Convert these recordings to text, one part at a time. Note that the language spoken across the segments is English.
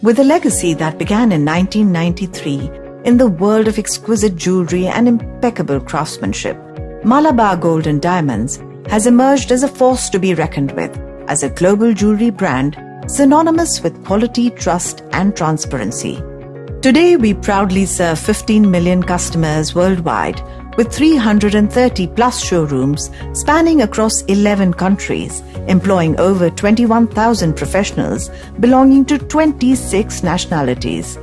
With a legacy that began in 1993 in the world of exquisite jewellery and impeccable craftsmanship, Malabar Gold Diamonds has emerged as a force to be reckoned with, as a global jewellery brand synonymous with quality, trust and transparency. Today, we proudly serve 15 million customers worldwide with 330 plus showrooms spanning across 11 countries, employing over 21,000 professionals belonging to 26 nationalities.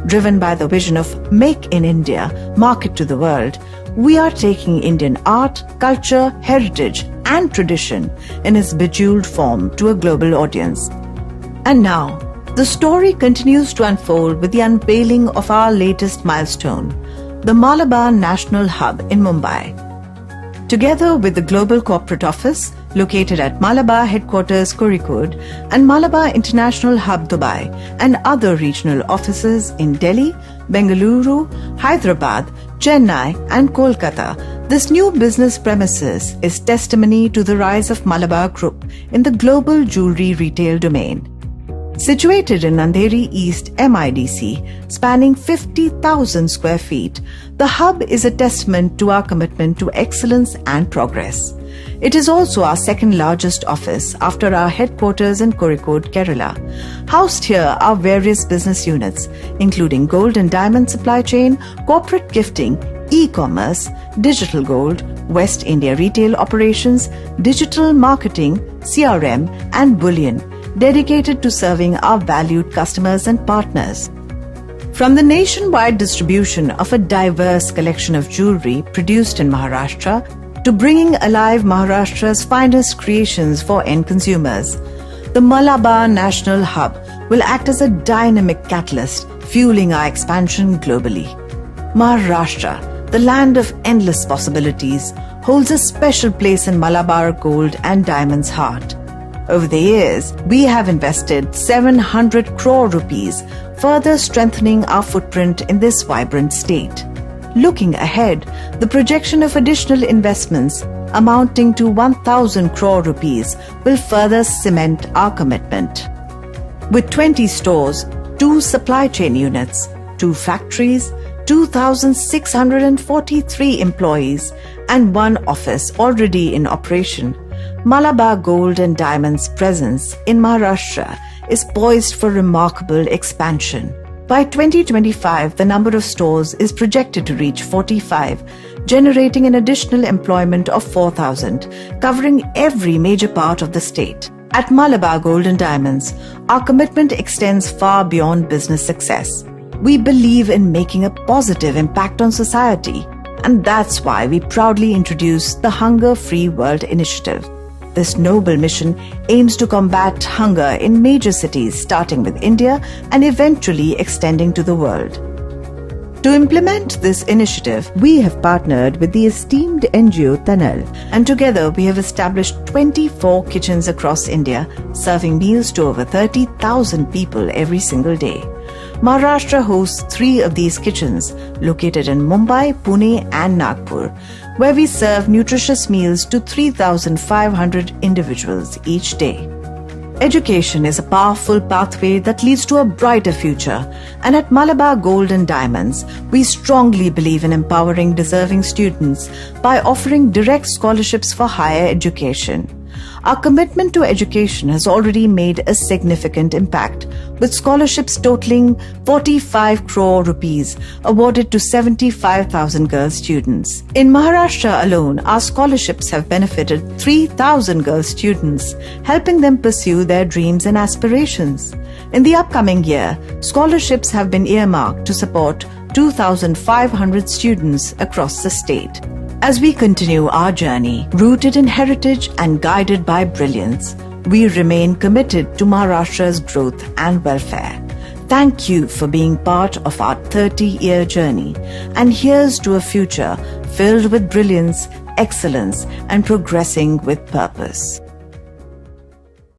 Driven by the vision of Make in India, Market to the World, we are taking Indian art, culture, heritage and tradition in its bejeweled form to a global audience. And now, the story continues to unfold with the unveiling of our latest milestone, the Malabar National Hub in Mumbai. Together with the Global Corporate Office, located at Malabar Headquarters Kozhikode and Malabar International Hub Dubai and other regional offices in Delhi, Bengaluru, Hyderabad, Chennai and Kolkata, this new business premises is testimony to the rise of Malabar Group in the global jewellery retail domain. Situated in Andheri East MIDC, spanning 50,000 square feet, the hub is a testament to our commitment to excellence and progress. It is also our second largest office after our headquarters in Kozhikode, Kerala. Housed here are various business units, including gold and diamond supply chain, corporate gifting, e-commerce, digital gold, West India retail operations, digital marketing, CRM and bullion, dedicated to serving our valued customers and partners. From the nationwide distribution of a diverse collection of jewellery produced in Maharashtra to bringing alive Maharashtra's finest creations for end consumers, the Malabar National Hub will act as a dynamic catalyst, fueling our expansion globally. Maharashtra, the land of endless possibilities, holds a special place in Malabar Gold and Diamonds' heart. Over the years, we have invested 700 crore rupees, further strengthening our footprint in this vibrant state. Looking ahead, the projection of additional investments amounting to 1,000 crore rupees will further cement our commitment. With 20 stores, 2 supply chain units, 2 factories, 2,643 employees and 1 office already in operation, Malabar Gold and Diamonds' presence in Maharashtra is poised for remarkable expansion. By 2025, the number of stores is projected to reach 45, generating an additional employment of 4,000, covering every major part of the state. At Malabar Gold and Diamonds, our commitment extends far beyond business success. We believe in making a positive impact on society, and that's why we proudly introduce the Hunger Free World Initiative. This noble mission aims to combat hunger in major cities starting with India and eventually extending to the world. To implement this initiative, we have partnered with the esteemed NGO Tanal, and together we have established 24 kitchens across India, serving meals to over 30,000 people every single day. Maharashtra hosts 3 of these kitchens, located in Mumbai, Pune and Nagpur, where we serve nutritious meals to 3,500 individuals each day. Education is a powerful pathway that leads to a brighter future, and at Malabar Gold and Diamonds, we strongly believe in empowering deserving students by offering direct scholarships for higher education. Our commitment to education has already made a significant impact, with scholarships totaling 45 crore rupees awarded to 75,000 girl students. In Maharashtra alone, our scholarships have benefited 3,000 girl students, helping them pursue their dreams and aspirations. In the upcoming year, scholarships have been earmarked to support 2,500 students across the state. As we continue our journey, rooted in heritage and guided by brilliance, we remain committed to Maharashtra's growth and welfare. Thank you for being part of our 30-year journey, and here's to a future filled with brilliance, excellence, and progressing with purpose.